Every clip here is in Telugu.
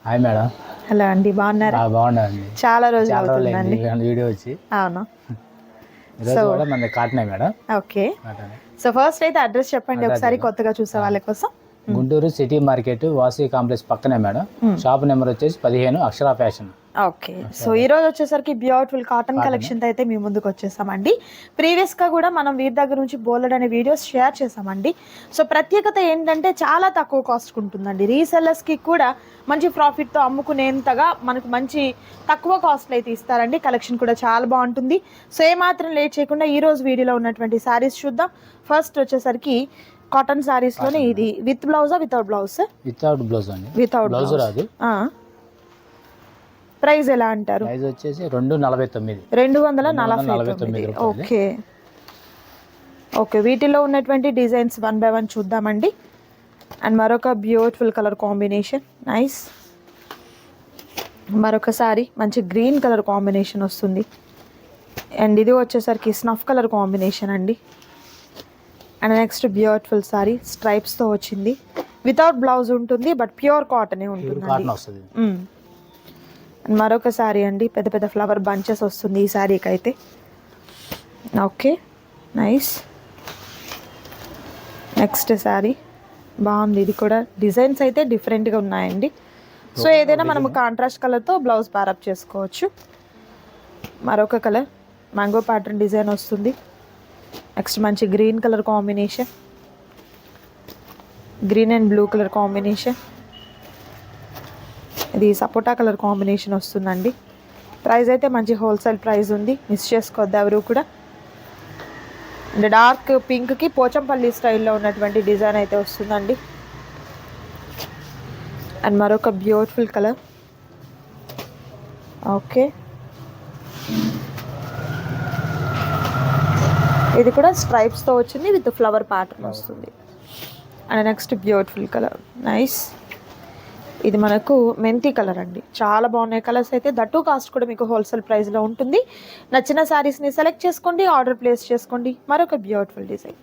Hi madam. హలో అండి, బాగున్నారా? బాగున్నానండి. చాలా రోజులు అవుతుందండి వీడియో వచ్చి. అవును. ఈరోజు కూడా మన కాటనే మేడం. ఓకే. సో ఫస్ట్ అయితే అడ్రస్ చెప్పండి ఒకసారి కొత్తగా చూసే వాళ్ళ కోసం. Guntur city market Vasavi complex పక్కనే మేడం. షాప్ నెంబర్ వచ్చేసి 15 అక్షర ఫ్యాషన్. ఓకే. సో ఈ రోజు వచ్చేసరికి బ్యూటిఫుల్ కాటన్ కలెక్షన్ అయితే మీ ముందుకు వచ్చేసామండి. ప్రీవియస్ గా కూడా మనం వీరి దగ్గర నుంచి బోల్డ్ అనే వీడియోస్ షేర్ చేసామండి. సో ప్రత్యేకత ఏంటంటే చాలా తక్కువ కాస్ట్ ఉంటుందండి. రీసెల్లర్స్ కి కూడా మంచి ప్రాఫిట్ తో అమ్ముకునేంతగా మనకు మంచి తక్కువ కాస్ట్ అయితే ఇస్తారండి. కలెక్షన్ కూడా చాలా బాగుంటుంది. సో ఏమాత్రం లేట్ చేయకుండా ఈ రోజు వీడియోలో ఉన్నటువంటి శారీస్ చూద్దాం. ఫస్ట్ వచ్చేసరికి కాటన్ శారీస్ లోనే ఇది విత్ బ్లౌజా వితౌట్ బ్లౌజ్? వితౌట్ బ్లౌజ్ అండి. వితౌట్ బ్లౌజ్ రాదు. ప్రైస్ ఎలా అంటారు? ప్రైస్ వచ్చేసి 249. 249. Okay okay. వీటిలో ఉన్నటువంటి డిజైన్స్ 1 by 1 చూద్దామండి. అండ్ మరొక బ్యూటిఫుల్ కలర్ కాంబినేషన్, నైస్. మరొకసారి మంచి గ్రీన్ కలర్ కాంబినేషన్ వస్తుంది. అండ్ ఇది వచ్చేసరికి స్నఫ్ కలర్ కాంబినేషన్ అండి. అండ్ నెక్స్ట్ బ్యూటిఫుల్ సారీ స్ట్రైప్స్తో వచ్చింది. వితౌట్ బ్లౌజ్ ఉంటుంది, బట్ ప్యూర్ కాటనే ఉంటుంది. అండ్ మరొక సారీ అండి, పెద్ద పెద్ద ఫ్లవర్ బంచెస్ వస్తుంది ఈ శారీకి అయితే. Okay, nice. నెక్స్ట్ శారీ బాగుంది. ఇది కూడా డిజైన్స్ అయితే డిఫరెంట్గా ఉన్నాయండి. సో ఏదైనా మనము కాంట్రాస్ట్ కలర్తో బ్లౌజ్ ప్యారప్ చేసుకోవచ్చు. మరొక కలర్ మ్యాంగో ప్యాటర్న్ డిజైన్ వస్తుంది. నెక్స్ట్ మంచి green colour combination, green and blue colour combination. ఇది సపోటా కలర్ కాంబినేషన్ వస్తుందండి. ప్రైస్ అయితే మంచి హోల్సేల్ ప్రైస్ ఉంది, మిస్ చేసుకోవద్దు ఎవరు కూడా. అండ్ డార్క్ పింక్కి పోచంపల్లి స్టైల్లో ఉన్నటువంటి డిజైన్ అయితే వస్తుందండి. అండ్ మరొక బ్యూటిఫుల్ కలర్. ఓకే, ఇది కూడా స్ట్రైప్స్తో వచ్చింది, విత్ ఫ్లవర్ ప్యాటర్న్ వస్తుంది. And next beautiful colour, nice. ఇది మనకు మెంతి కలర్ అండి. చాలా బాగున్నాయి కలర్స్ అయితే. దట్టు కాస్ట్ కూడా మీకు హోల్సేల్ ప్రైస్లో ఉంటుంది. నచ్చిన శారీస్ని సెలెక్ట్ చేసుకోండి, ఆర్డర్ ప్లేస్ చేసుకోండి. మరొక బ్యూటిఫుల్ డిజైన్,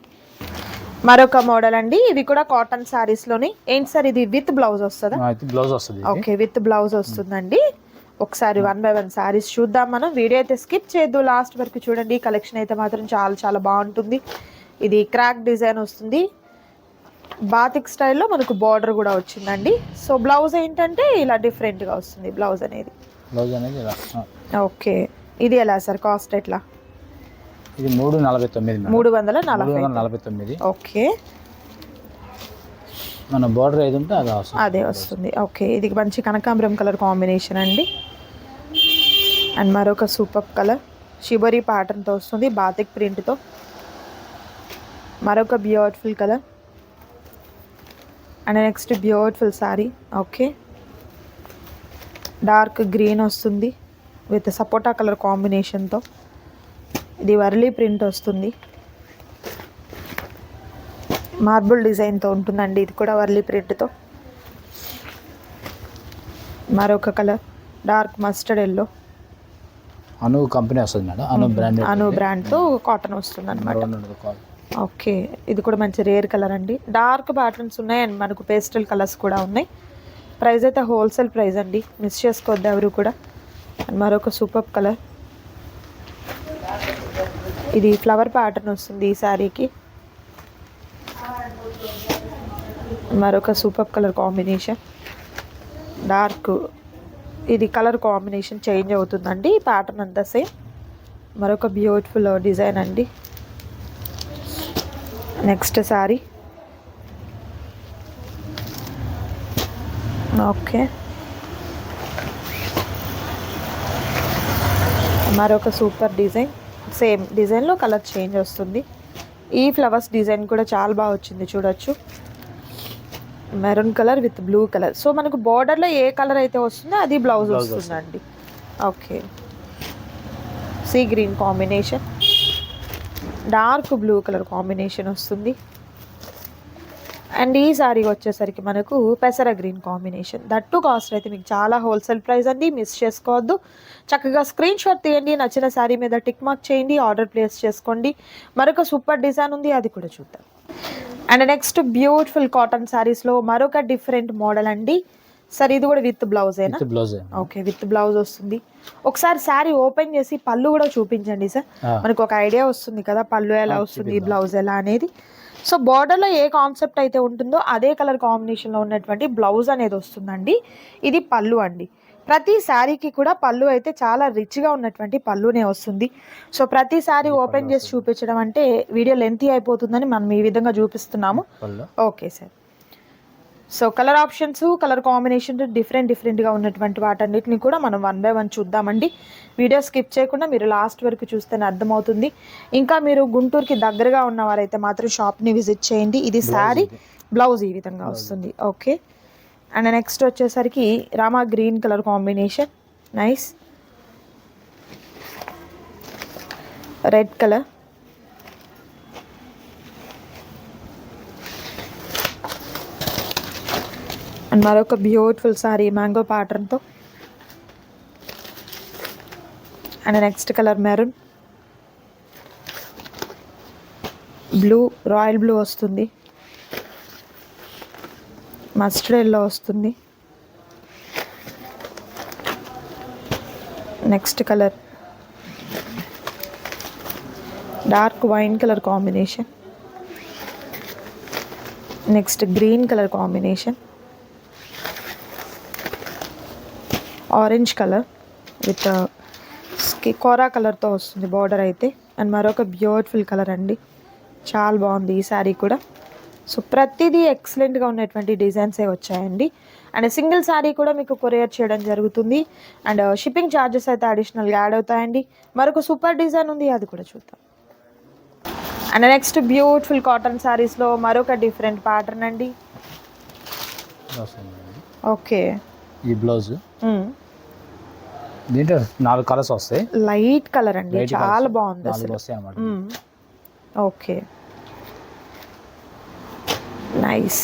మరొక మోడల్ అండి. ఇది కూడా కాటన్ శారీస్లోని. ఏంటి సార్ ఇది విత్ బ్లౌజ్ వస్తుందా? బ్లౌజ్ వస్తుంది. ఓకే, విత్ బ్లౌజ్ వస్తుందండి. ఒకసారి 1 by 1 శారీస్ చూద్దాం మనం. వీడియో అయితే స్కిప్ చేయొద్దు, లాస్ట్ వరకు చూడండి. కలెక్షన్ అయితే మాత్రం చాలా చాలా బాగుంటుంది. ఇది క్రాక్ డిజైన్ వస్తుంది, బాతిక్ స్టైల్లో మనకు బార్డర్ కూడా వచ్చిందండి. సో బ్లౌజ్ ఏంటంటే ఇలా డిఫరెంట్గా వస్తుంది బ్లౌజ్ అనేది. ఓకే, ఇది ఎలా సార్ కాస్ట్ ఎట్లా? ఇది 349. 349. ఓకే, మన బార్డర్ ఏది ఉంటే అదే వస్తుంది. ఓకే, ఇది మంచి కనకాంబరం కలర్ కాంబినేషన్ అండి. అండ్ మరొక సూపర్ కలర్ షిబరీ ప్యాటర్న్తో వస్తుంది, బాతిక్ ప్రింట్తో. మరొక beautiful colour. And next beautiful sorry. Okay, dark green వస్తుంది విత్ సపోటా కలర్ కాంబినేషన్తో. ఇది వర్లీ ప్రింట్ వస్తుంది, మార్బుల్ డిజైన్తో ఉంటుందండి. ఇది కూడా వర్లీ ప్రింట్తో. మరొక కలర్ డార్క్ మస్టర్డ్ ఎల్లో, అను కంపెనీ వస్తుంది మేడం. అను బ్రాండ్తో కాటన్ వస్తుంది అనమాట. ఓకే, ఇది కూడా మంచి రేర్ కలర్ అండి. డార్క్ ప్యాటర్న్స్ ఉన్నాయి అండ్ మనకు పేస్టల్ కలర్స్ కూడా ఉన్నాయి. ప్రైస్ అయితే హోల్సేల్ ప్రైస్ అండి, మిస్ చేసుకోవద్దు ఎవరు కూడా. అండ్ మరొక సూపర్ కలర్. ఇది ఫ్లవర్ ప్యాటర్న్ వస్తుంది ఈ శారీకి. మరొక సూపర్ కలర్ కాంబినేషన్, డార్క్. ఇది కలర్ కాంబినేషన్ చేంజ్ అవుతుందండి, ప్యాటర్న్ అంతా సేమ్. మరొక బ్యూటిఫుల్ డిజైన్ అండి. నెక్స్ట్ శారీ. ఓకే, మరొక సూపర్ డిజైన్. సేమ్ డిజైన్లో కలర్ చేంజ్ వస్తుంది. ఈ ఫ్లవర్స్ డిజైన్ కూడా చాలా బాగా వచ్చింది, చూడొచ్చు. Maroon colour with blue colour. So మనకు బార్డర్లో ఏ కలర్ అయితే వస్తుందో అది బ్లౌజ్ వస్తుందండి. Okay, sea green combination, dark blue colour combination వస్తుంది. అండ్ ఈ సారీ వచ్చేసరికి మనకు పెసర గ్రీన్ కాంబినేషన్. దట్టు కాస్ట్ అయితే మీకు చాలా హోల్సేల్ ప్రైస్ అండి, మిస్ చేసుకోవద్దు. చక్కగా స్క్రీన్ షాట్ తీయండి, నచ్చిన శారీ మీద టిక్ మార్క్ చేయండి, ఆర్డర్ ప్లేస్ చేసుకోండి. మరొక సూపర్ డిజైన్ ఉంది, అది కూడా చూద్దాం. అండ్ నెక్స్ట్ బ్యూటిఫుల్ కాటన్ శారీస్లో మరొక డిఫరెంట్ మోడల్ అండి. సార్ ఇది కూడా విత్ బ్లౌజేనా? With blouse. Okay, with blouse వస్తుంది. ఒకసారి శారీ ఓపెన్ చేసి పళ్ళు కూడా చూపించండి సార్, మనకు ఒక ఐడియా వస్తుంది కదా పళ్ళు ఎలా వస్తుంది, బ్లౌజ్ ఎలా అనేది. సో బార్డర్లో ఏ కాన్సెప్ట్ అయితే ఉంటుందో అదే కలర్ కాంబినేషన్లో ఉన్నటువంటి బ్లౌజ్ అనేది వస్తుందండి. ఇది పళ్ళు అండి. ప్రతి శారీకి కూడా పళ్ళు అయితే చాలా రిచ్గా ఉన్నటువంటి పళ్ళునే వస్తుంది. సో ప్రతి శారీ ఓపెన్ చేసి చూపించడం అంటే వీడియో లెంతీ అయిపోతుందని మనం ఈ విధంగా చూపిస్తున్నాము. Okay sir. So colour options, colour combination డిఫరెంట్గా ఉన్నటువంటి వాటన్నిటిని కూడా మనం 1 by 1 చూద్దామండి. వీడియో స్కిప్ చేయకుండా మీరు లాస్ట్ వరకు చూస్తేనే అర్థమవుతుంది. ఇంకా మీరు గుంటూరుకి దగ్గరగా ఉన్నవారైతే మాత్రం షాప్ని విజిట్ చేయండి. ఇది శారీ, బ్లౌజ్ ఈ విధంగా వస్తుంది. ఓకే, అండ్ నెక్స్ట్ వచ్చేసరికి Rama green colour combination, nice. Red colour, and మరొక బ్యూటిఫుల్ సారీ మ్యాంగో ప్యాటర్న్తో. And next colour maroon, blue, royal blue వస్తుంది, మస్టర్డ్ ఎల్లో వస్తుంది. Next colour dark wine colour combination. Next green colour combination, orange colour with కోరా కలర్తో వస్తుంది బార్డర్ అయితే. అండ్ మరొక బ్యూటిఫుల్ కలర్ అండి, చాలా బాగుంది ఈ శారీ కూడా. సో ప్రతిదీ ఎక్సలెంట్గా ఉన్నటువంటి డిజైన్సే వచ్చాయండి. అండ్ సింగిల్ శారీ కూడా మీకు కొరియర్ చేయడం జరుగుతుంది. అండ్ షిప్పింగ్ ఛార్జెస్ అయితే అడిషనల్గా యాడ్ అవుతాయండి. మరొక సూపర్ డిజైన్ ఉంది, అది కూడా చూద్దాం. అండ్ నెక్స్ట్ బ్యూటిఫుల్ కాటన్ శారీస్లో మరొక డిఫరెంట్ ప్యాటర్న్ అండి. ఓకే, ఈ బ్లౌజ్ దీంట్లో 4 కలర్స్ వస్తాయి. లైట్ కలర్ అండి, చాలా బాగుంది అసలు. Okay, nice.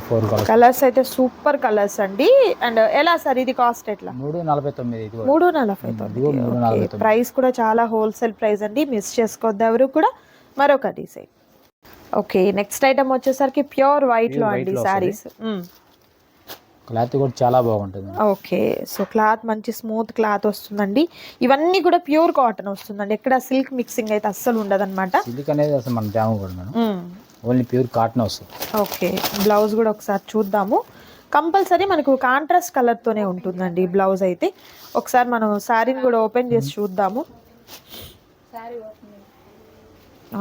4 కలర్స్ అయితే సూపర్ కలర్స్ అండి. అండ్ ఎలా సార్ ఇది కాస్ట్ ఎట్లా? 349. 349. ప్రైస్ కూడా చాలా హోల్సేల్ ప్రైస్ అండి, మిస్ చేసుకోవద్దు ఎవరు కూడా. మరొక డిజైన్. ఓకే, నెక్స్ట్ ఐటమ్ వచ్చేసరికి ప్యూర్ వైట్ లో అండి శారీస్. క్లాత్ కూడా చాలా బాగుంటుంది. ఓకే, సో క్లాత్ మంచి స్మూత్ క్లాత్ వస్తుందండి. ఇవన్నీ కూడా ప్యూర్ కాటన్ వస్తుందండి, ఎక్కడ సిల్క్ మిక్సింగ్ అయితే అస్సలు ఉండదు అనమాట. సిల్క్ అనేది అసలు మన డ్యామ్ కూడా మేడం, ఓన్లీ ప్యూర్ కాటన్ వస్తుంది. ఓకే, బ్లౌజ్ కూడా ఒకసారి చూద్దాము. కంపల్సరీ మనకు కాంట్రాస్ట్ కలర్తోనే ఉంటుందండి బ్లౌజ్ అయితే. ఒకసారి మనం శారీని కూడా ఓపెన్ చేసి చూద్దాము.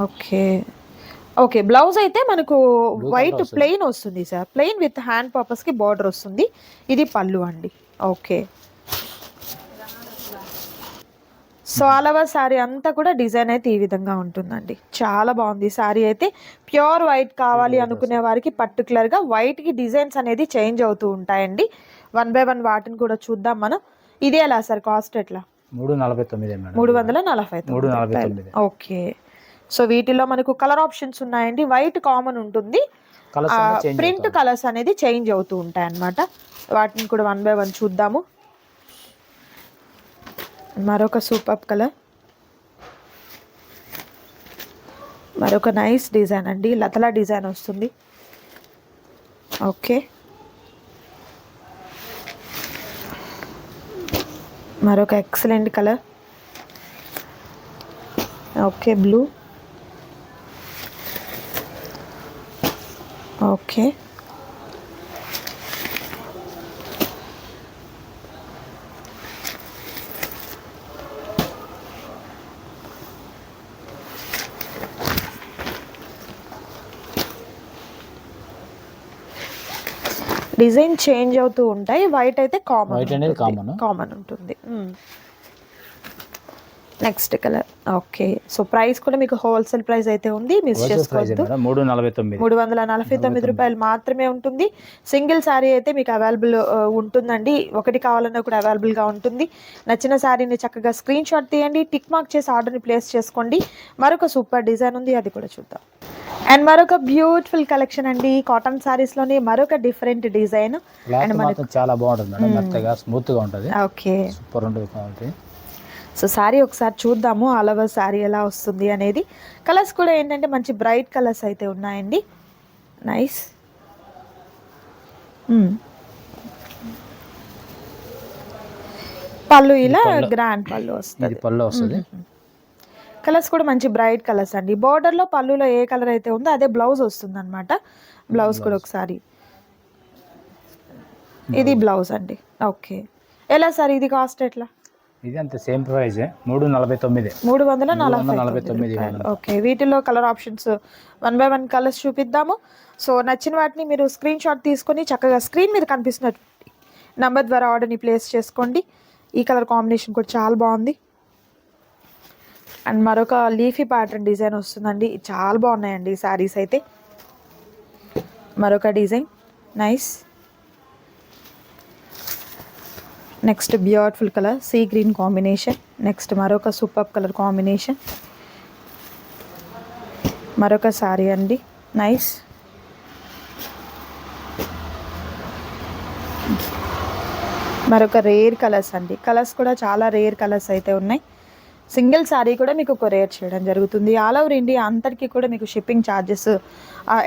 ఓకే, ఓకే, బ్లౌజ్ అయితే మనకు వైట్ ప్లెయిన్ వస్తుంది సార్, ప్లెయిన్ విత్ హ్యాండ్ పర్పస్కి బార్డర్ వస్తుంది. ఇది పళ్ళు అండి. Okay, so all over sari అంతా కూడా డిజైన్ అయితే ఈ విధంగా ఉంటుందండి. చాలా బాగుంది శారీ అయితే. ప్యూర్ వైట్ కావాలి అనుకునే వారికి పర్టికులర్గా వైట్కి డిజైన్స్ అనేది చేంజ్ అవుతూ ఉంటాయండి. 1 by 1 వాటిని కూడా చూద్దాం మనం. ఇది ఎలా సార్ కాస్ట్ ఎట్లా? 349. ఓకే, సో వీటిలో మనకు కలర్ ఆప్షన్స్ ఉన్నాయండి. వైట్ కామన్ ఉంటుంది, ప్రింట్ కలర్స్ అనేది చేంజ్ అవుతూ ఉంటాయి అన్నమాట. వాటిని కూడా 1 by 1 చూద్దాము. మరొక సూపర్ కలర్, మరొక నైస్ డిజైన్ అండి, లతలా డిజైన్ వస్తుంది. ఓకే, మరొక excellent colour. Okay, blue. Okay, design change అవుతూ ఉంటాయి. వైట్ అయితే కామన్ ఉంటుంది. Next colour. Okay, so price కూడా మీకు హోల్సేల్ ప్రైస్ అయితే ఉంది, మిస్ చేసుకోవద్దు. 349 రూపాయలు మాత్రమే ఉంటుంది. సింగిల్ శారీ అయితే మీకు అవైలబుల్ ఉంటుందండి, ఒకటి కావాలన్నా కూడా అవైలబుల్గా ఉంటుంది. నచ్చిన శారీని చక్కగా స్క్రీన్ షాట్ తీయండి, టిక్ మార్క్ చేసి ఆర్డర్ని ప్లేస్ చేసుకోండి. మరొక సూపర్ డిజైన్ ఉంది, అది కూడా చూద్దాం. అండ్ మరొక బ్యూటిఫుల్ కలెక్షన్ అండి, కాటన్ సారీస్ లోని మరొక డిఫరెంట్ డిజైన్. అండ్ మనకు చాలా బాగుంటుంది మేడం, మెత్తగా స్మూత్ గా ఉంటుంది. ఓకే, సూపర్ ఉంటుంది క్వాలిటీ. సో శారీ ఒకసారి చూద్దాము, ఆల్ ఓవర్ శారీ ఎలా వస్తుంది అనేది. కలర్స్ కూడా ఏంటంటే మంచి బ్రైట్ కలర్స్ అయితే ఉన్నాయండి, నైస్. పళ్ళు ఇలా గ్రాండ్ పళ్ళు వస్తుంది. ఇది పళ్ళు వస్తుంది. కలర్స్ కూడా మంచి బ్రైట్ కలర్స్ అండి. బార్డర్ లో పళ్ళులో ఏ కలర్ అయితే ఉందో అదే బ్లౌజ్ వస్తుంది అనమాట. బ్లౌజ్ కూడా ఒకసారి ఇది బ్లౌజ్ అండి. ఓకే, ఎలా సార్ ఇది కాస్ట్ ఎట్లా? ఇది అంతే సేమ్ ప్రైస్ 349. 349. ఓకే, వీటిలో కలర్ ఆప్షన్స్ 1 by 1 కలర్స్ చూపిద్దాము. సో నచ్చిన వాటిని మీరు స్క్రీన్ షాట్ తీసుకొని చక్కగా స్క్రీన్ మీద కనిపిస్తున్న నంబర్ ద్వారా ఆర్డర్ని ప్లేస్ చేసుకోండి. ఈ కలర్ కాంబినేషన్ కూడా చాలా బాగుంది. అండ్ మరొక లీఫీ ప్యాటర్న్ డిజైన్ వస్తుందండి. చాలా బాగున్నాయండి ఈ శారీస్ అయితే. మరొక design nice. Next beautiful colour sea green combination. Next మరొక సూపర్ కలర్ కాంబినేషన్. మరొక శారీ అండి నైస్. మరొక రేర్ కలర్స్ అండి. కలర్స్ కూడా చాలా రేర్ కలర్స్ అయితే ఉన్నాయి. సింగిల్ శారీ కూడా మీకు కొరియర్ చేయడం జరుగుతుంది. ఆల్ ఓవర్ ఇండియా అంతటికీ కూడా మీకు షిప్పింగ్ ఛార్జెస్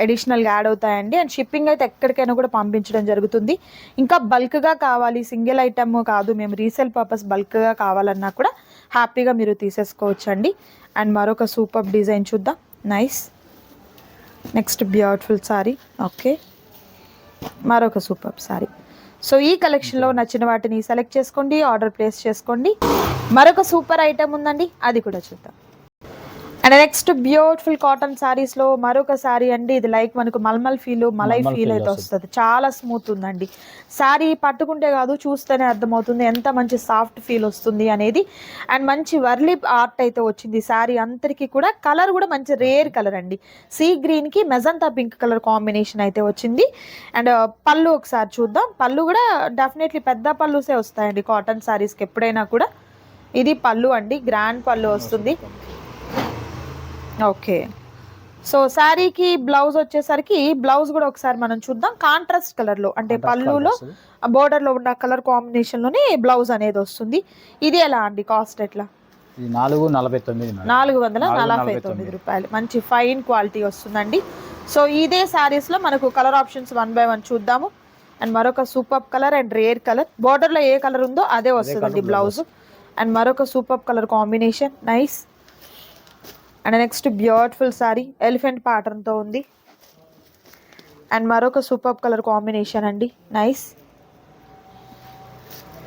అడిషనల్గా యాడ్ అవుతాయండి. అండ్ షిప్పింగ్ అయితే ఎక్కడికైనా కూడా పంపించడం జరుగుతుంది. ఇంకా బల్క్గా కావాలి, సింగిల్ ఐటమ్ కాదు, మేము రీసేల్ పర్పస్ బల్క్గా కావాలన్నా కూడా హ్యాపీగా మీరు తీసేసుకోవచ్చు అండి. అండ్ మరొక సూపర్ డిజైన్ చూద్దాం nice. Next beautiful sari. Okay, మరొక సూపర్ శారీ. సో ఈ కలెక్షన్లో నచ్చిన వాటిని సెలెక్ట్ చేసుకోండి, ఆర్డర్ ప్లేస్ చేసుకోండి. మరొక సూపర్ ఐటమ్ ఉందండి, అది కూడా చూద్దాం. అండ్ నెక్స్ట్ బ్యూటిఫుల్ కాటన్ శారీస్లో మరొక శారీ అండి. ఇది లైక్ మనకు మల్మల్ మలై ఫీల్ అయితే వస్తుంది. చాలా స్మూత్ ఉందండి శారీ. పట్టుకుంటే కాదు చూస్తేనే అర్థమవుతుంది ఎంత మంచి సాఫ్ట్ ఫీల్ వస్తుంది అనేది. అండ్ మంచి వర్లీ ఆర్ట్ అయితే వచ్చింది శారీ అంతరికి కూడా. కలర్ కూడా మంచి రేర్ కలర్ అండి. సీ గ్రీన్కి మెజంతా పింక్ కలర్ కాంబినేషన్ అయితే వచ్చింది. అండ్ పళ్ళు ఒకసారి చూద్దాం. పళ్ళు కూడా డెఫినెట్లీ పెద్ద పళ్ళుసే వస్తాయండి కాటన్ శారీస్కి ఎప్పుడైనా కూడా. ఇది పళ్ళు అండి, గ్రాండ్ పళ్ళు వస్తుంది. ఓకే, సో శారీకి బ్లౌజ్ వచ్చేసరికి బ్లౌజ్ కూడా ఒకసారి మనం చూద్దాం. కాంట్రాస్ట్ కలర్లో అంటే పళ్ళులో బోర్డర్లో ఉన్న కలర్ కాంబినేషన్లోనే బ్లౌజ్ అనేది వస్తుంది. ఇది ఎలా అండి కాస్ట్ ఎట్లా? 449 రూపాయలు. మంచి ఫైన్ క్వాలిటీ వస్తుందండి. సో ఇదే శారీస్లో మనకు కలర్ ఆప్షన్స్ 1 by 1 చూద్దాము. అండ్ మరొక super colour and rare colour. బోర్డర్లో ఏ కలర్ ఉందో అదే వస్తుందండి బ్లౌజ్. అండ్ మరొక super colour combination nice. And next beautiful sari elephant ప్యాటర్న్తో ఉంది. అండ్ మరొక సూపర్ కలర్ కాంబినేషన్ అండి నైస్.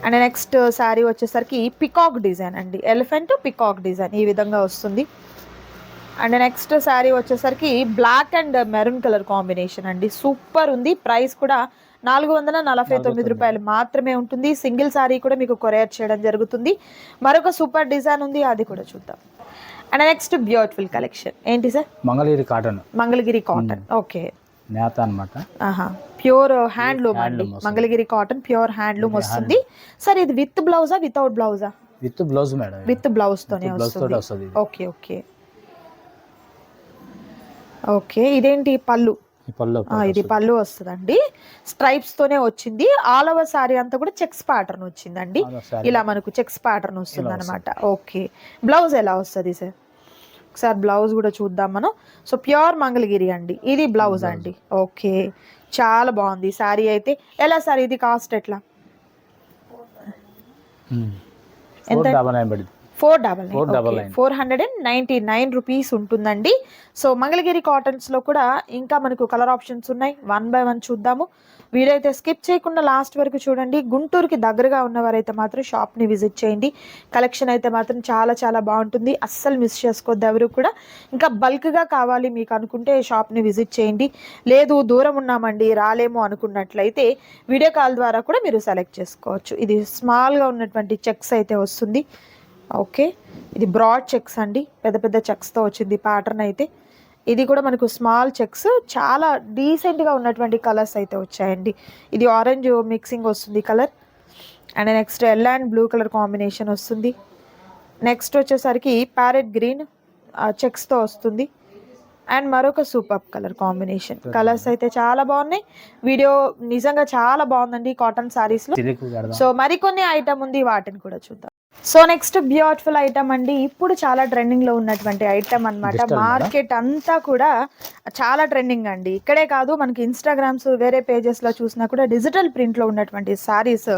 అండ్ నెక్స్ట్ శారీ వచ్చేసరికి పికాక్ డిజైన్ అండి. ఎలిఫెంట్ పికాక్ డిజైన్ ఈ విధంగా వస్తుంది. అండ్ నెక్స్ట్ శారీ వచ్చేసరికి black and maroon colour combination అండి. సూపర్ ఉంది. ప్రైస్ కూడా 449 రూపాయలు మాత్రమే ఉంటుంది. సింగిల్ శారీ కూడా మీకు కొరియర్ చేయడం జరుగుతుంది. మరొక సూపర్ డిజైన్ ఉంది, అది కూడా చూద్దాం. అండ్ నెక్స్ట్ బ్యూటిఫుల్ కలెక్షన్ ఏంటి sir? Mangalagiri cotton. Mangalagiri cotton. Okay, నేత అన్నమాట. ప్యూర్ హ్యాండ్లూమ్ అండి. మంగళగిరి కాటన్ ప్యూర్ హ్యాండ్లూమ్ వస్తుంది. సార్ ఇది విత్ బ్లౌజా వితౌట్ బ్లౌజా? With blouse madam. With blouse తోనే వస్తుంది. Okay okay okay. ఇదేంటి పళ్ళు? ఇది పళ్ళు వస్తుందండి. స్ట్రైప్స్ తోనే వచ్చింది. ఆల్ ఓవర్ సారీ అంతా కూడా చెక్స్ ప్యాటర్న్ వచ్చిందండి. ఇలా మనకు చెక్స్ ప్యాటర్న్ వస్తుంది అనమాట. ఓకే, బ్లౌజ్ ఎలా వస్తుంది సార్? ఒకసారి బ్లౌజ్ కూడా చూద్దాం మనం. సో ప్యూర్ మంగళగిరి అండి, ఇది బ్లౌజ్ అండి. ఓకే, చాలా బాగుంది శారీ అయితే. ఎలా సార్ ఇది కాస్ట్ ఎట్లా? 499 రూపీస్ ఉంటుందండి. సో మంగళగిరి కాటన్స్లో కూడా ఇంకా మనకు కలర్ ఆప్షన్స్ ఉన్నాయి. 1 by 1 చూద్దాము. వీడియో అయితే స్కిప్ చేయకుండా లాస్ట్ వరకు చూడండి. గుంటూరుకి దగ్గరగా ఉన్నవారైతే మాత్రం షాప్ని విజిట్ చేయండి. కలెక్షన్ అయితే మాత్రం చాలా చాలా బాగుంటుంది. అస్సలు మిస్ చేసుకోవద్దు ఎవరు కూడా. ఇంకా బల్క్గా కావాలి మీకు అనుకుంటే షాప్ని విజిట్ చేయండి. లేదు దూరం ఉన్నామండి రాలేము అనుకున్నట్లయితే వీడియో కాల్ ద్వారా కూడా మీరు సెలెక్ట్ చేసుకోవచ్చు. ఇది స్మాల్గా ఉన్నటువంటి చెక్స్ అయితే వస్తుంది. ఓకే, ఇది బ్రాడ్ చెక్స్ అండి. పెద్ద పెద్ద చెక్స్తో వచ్చింది ప్యాటర్న్ అయితే. ఇది కూడా మనకు స్మాల్ చెక్స్. చాలా డీసెంట్గా ఉన్నటువంటి కలర్స్ అయితే వచ్చాయండి. ఇది ఆరెంజ్ మిక్సింగ్ వస్తుంది colour. And next yellow and blue colour combination వస్తుంది. నెక్స్ట్ వచ్చేసరికి ప్యారెట్ గ్రీన్ చెక్స్తో వస్తుంది. అండ్ మరొక సూపర్ కలర్ కాంబినేషన్. కలర్స్ అయితే చాలా బాగున్నాయి. వీడియో నిజంగా చాలా బాగుందండి కాటన్ శారీస్లో. సో మరికొన్ని ఐటమ్ ఉంది, వాటిని కూడా చూద్దాం. సో నెక్స్ట్ బ్యూటిఫుల్ ఐటమ్ అండి, ఇప్పుడు చాలా ట్రెండింగ్ లో ఉన్నటువంటి ఐటమ్ అన్నమాట. Digital మార్కెట్ అంతా కూడా చాలా ట్రెండింగ్ అండి. ఇక్కడే కాదు, మనకి ఇన్స్టాగ్రామ్స్ వేరే పేజెస్ లో చూసినా కూడా డిజిటల్ ప్రింట్ లో ఉన్నటువంటి సారీస్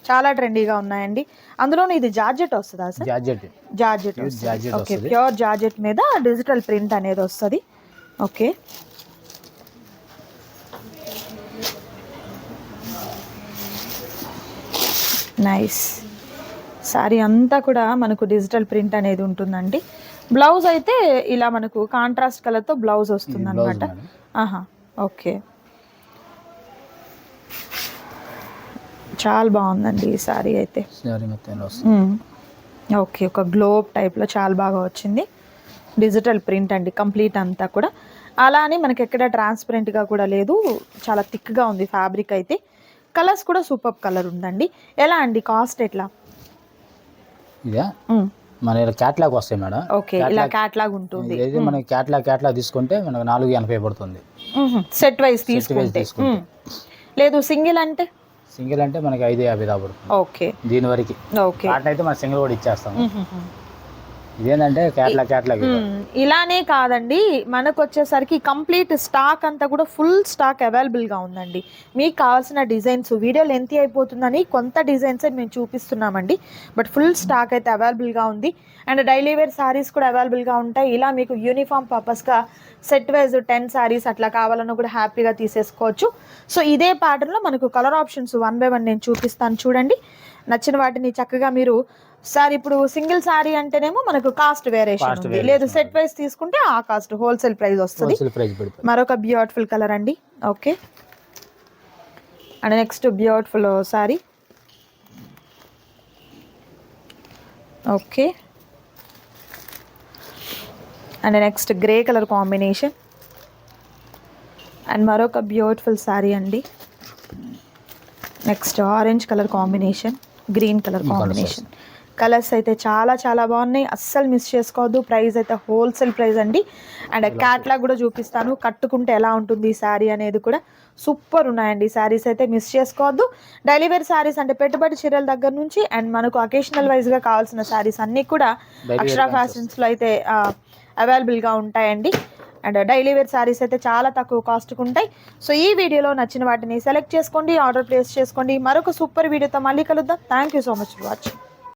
చాలా ట్రెండీగా ఉన్నాయండి. అందులోనూ ఇది జార్జెట్ వస్తుందా sir? Georgette georgette georgette okay, వస్తుంది. ప్యూర్ జార్జెట్ మీద డిజిటల్ ప్రింట్ అనేది వస్తుంది. Okay, nice. సారీ అంతా కూడా మనకు డిజిటల్ ప్రింట్ అనేది ఉంటుందండి. బ్లౌజ్ అయితే ఇలా మనకు కాంట్రాస్ట్ కలర్తో బ్లౌజ్ వస్తుంది అనమాట. ఆహా, ఓకే, చాలా బాగుందండి ఈ సారీ అయితే. ఓకే, ఒక గ్లోబ్ టైప్లో చాలా బాగా వచ్చింది. డిజిటల్ ప్రింట్ అండి కంప్లీట్ అంతా కూడా. అలా అని మనకి ఎక్కడ ట్రాన్స్పరెంట్గా కూడా లేదు, చాలా థిక్గా ఉంది ఫ్యాబ్రిక్ అయితే. కలర్స్ కూడా సూపర్ కలర్ ఉందండి. ఎలా అండి, కాస్ట్ ఎట్లా? ఇదే మన క్యాట్లాగ్ వస్తాయి మేడం. ఓకే, ఇలా క్యాట్లాగ్ ఉంటుంది. మనకి క్యాట్లాగ్ తీసుకుంటే మనకు 480 పడుతుంది సెట్ వైజ్ తీసుకుంటే. లేదు సింగిల్ అంటే? సింగిల్ అంటే మనకి 550 దాకా పడుతుంది. ఓకే, దీని వరకు. ఓకే, కాటన్ అయితే మనం సింగిల్ కూడా ఇచ్చేస్తాం. ఇదేంటంటే క్యాట్లాగ్ ఇలానే కాదండి, మనకు వచ్చేసరికి కంప్లీట్ స్టాక్ అంతా కూడా ఫుల్ స్టాక్ అవైలబుల్గా ఉందండి. మీకు కావాల్సిన డిజైన్స్, వీడియో లెంతీ అయిపోతుందని కొంత డిజైన్స్ మేము చూపిస్తున్నామండి, బట్ ఫుల్ స్టాక్ అయితే అవైలబుల్గా ఉంది. అండ్ డైలీ వేర్ సారీస్ కూడా అవైలబుల్గా ఉంటాయి. ఇలా మీకు యూనిఫామ్ పర్పస్గా సెట్ వైజ్ 10 సారీస్ అట్లా కావాలన్నా కూడా హ్యాపీగా తీసేసుకోవచ్చు. సో ఇదే ప్యాటర్న్లో మనకు కలర్ ఆప్షన్స్ 1 by 1 నేను చూపిస్తాను చూడండి. నచ్చిన వాటిని చక్కగా మీరు సార్, ఇప్పుడు సింగిల్ సారీ అంటేనేమో మనకు కాస్ట్ వేరియేషన్ ఉంది, లేదు సెట్ వైజ్ తీసుకుంటే ఆ కాస్ట్ హోల్సేల్ ప్రైస్ వస్తుంది. మరొక బ్యూటిఫుల్ కలర్ అండి. Okay, and next beautiful sorry. Okay, and next grey colour combination, and మరొక బ్యూటిఫుల్ సారీ అండి. Next orange colour combination, green colour combination. Colours అయితే చాలా చాలా బాగున్నాయి, అస్సలు మిస్ చేసుకోవద్దు. ప్రైస్ అయితే హోల్సేల్ ప్రైస్ అండి. అండ్ క్యాట్లాగ్ కూడా చూపిస్తాను, కట్టుకుంటే ఎలా ఉంటుంది ఈ శారీ అనేది కూడా. సూపర్ ఉన్నాయండి శారీస్ అయితే, మిస్ చేసుకోవద్దు. డైలీ వేర్ శారీస్ అంటే పెట్టుబడి చీరల దగ్గర నుంచి అండ్ మనకు అకేషనల్ వైజ్గా కావాల్సిన శారీస్ అన్నీ కూడా అక్షరా ఫ్యాషన్స్లో అయితే అవైలబుల్గా ఉంటాయండి. అండ్ డైలీ వేర్ శారీస్ అయితే చాలా తక్కువ కాస్ట్కి ఉంటాయి. సో ఈ వీడియోలో నచ్చిన వాటిని సెలెక్ట్ చేసుకోండి, ఆర్డర్ ప్లేస్ చేసుకోండి. మరొక సూపర్ వీడియోతో మళ్ళీ కలుద్దాం. Thank you so much for watching.